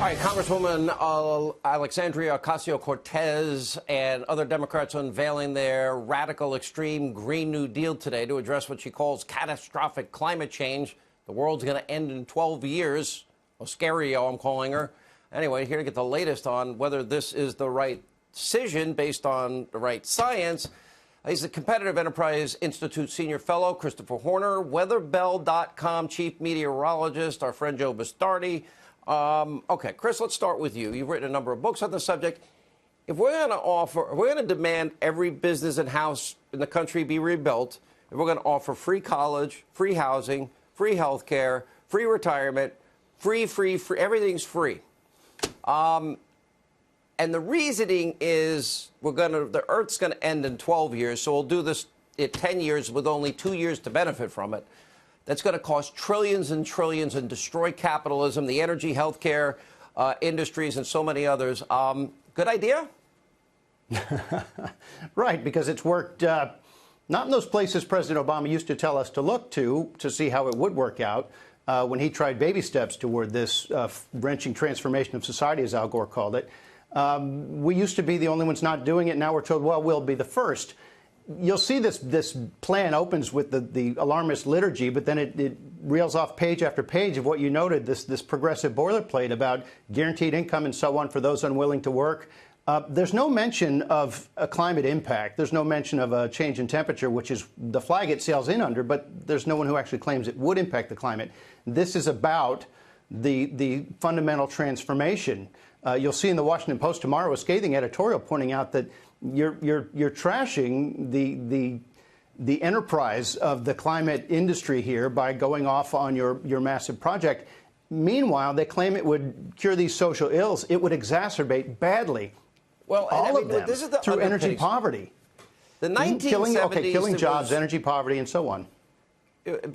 All right, Congresswoman Alexandria Ocasio-Cortez and other Democrats unveiling their radical, extreme Green New Deal today to address what she calls catastrophic climate change. The world's going to end in 12 years. Oscario, I'm calling her. Anyway, here to get the latest on whether this is the right decision based on the right science. He's the Competitive Enterprise Institute Senior Fellow, Christopher Horner, weatherbell.com Chief Meteorologist, our friend Joe Bastardi. Okay, Chris, let's start with you. You've written a number of books on the subject. If we're going to demand every business and house in the country be rebuilt, if we're going to offer free college, free housing, free health care, free retirement, free, everything's free. And the reasoning is the Earth's going to end in 12 years, so we'll do this in 10 years with only 2 years to benefit from it. That's going to cost trillions and trillions and destroy capitalism, the energy, healthcare industries, and so many others. Good idea? Right, because it's worked not in those places President Obama used to tell us to look to see how it would work out when he tried baby steps toward this wrenching transformation of society, as Al Gore called it. We used to be the only ones not doing it. Now we're told, well, we'll be the first. You'll see this plan opens with the alarmist liturgy, but then it reels off page after page of what you noted, this progressive boilerplate about guaranteed income and so on for those unwilling to work. There's no mention of a climate impact. There's no mention of a change in temperature, which is the flag it sails in under, but there's no one who actually claims it would impact the climate. This is about the fundamental transformation. You'll see in the Washington Post tomorrow a scathing editorial pointing out that you're trashing the enterprise of the climate industry here by going off on your massive project. Meanwhile, they claim it would cure these social ills. It would exacerate badly all of them through energy poverty. The 1970s, killing jobs, energy poverty, and so on.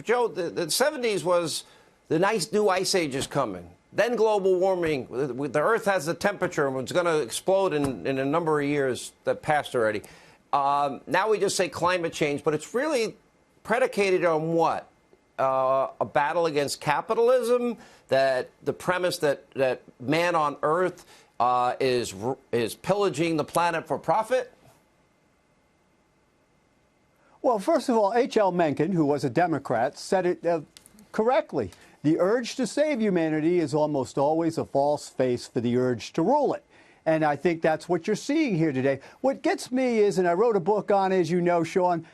Joe, the 70s was the nice new ice age is coming. Then global warming, the Earth has the temperature and it's going to explode in a number of years that passed already. Now we just say climate change, but it's really predicated on what? A battle against capitalism, that the premise that man on Earth is pillaging the planet for profit? Well, first of all, H.L. Mencken, who was a Democrat, said it correctly. The urge to save humanity is almost always a false face for the urge to rule it. And I think that's what you're seeing here today. What gets me is, and I wrote a book on it, as you know, Sean,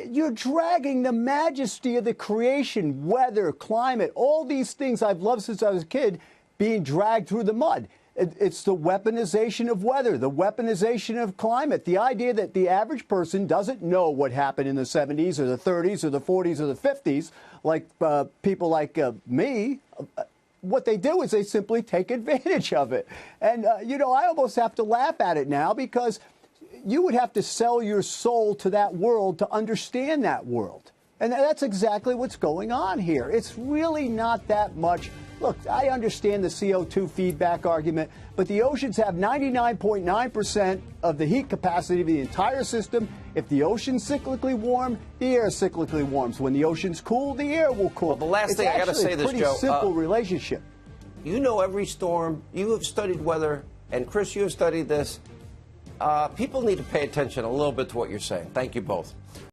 you're dragging the majesty of the creation, weather, climate, all these things I've loved since I was a kid, being dragged through the mud. It's the weaponization of weather, the weaponization of climate, the idea that the average person doesn't know what happened in the 70s or the 30s or the 40s or the 50s, like people like me. What they do is they simply take advantage of it. And, you know, I almost have to laugh at it now because you would have to sell your soul to that world to understand that world. And that's exactly what's going on here. It's really not that much. Look, I understand the CO2 feedback argument, but the oceans have 99.9% of the heat capacity of the entire system. If the ocean's cyclically warm, the air cyclically warms. When the ocean's cool, the air will cool. Well, the last thing I got to say this, Joe. It's actually a pretty simple relationship. You know every storm. You have studied weather. And, Chris, you have studied this. People need to pay attention a little bit to what you're saying. Thank you both.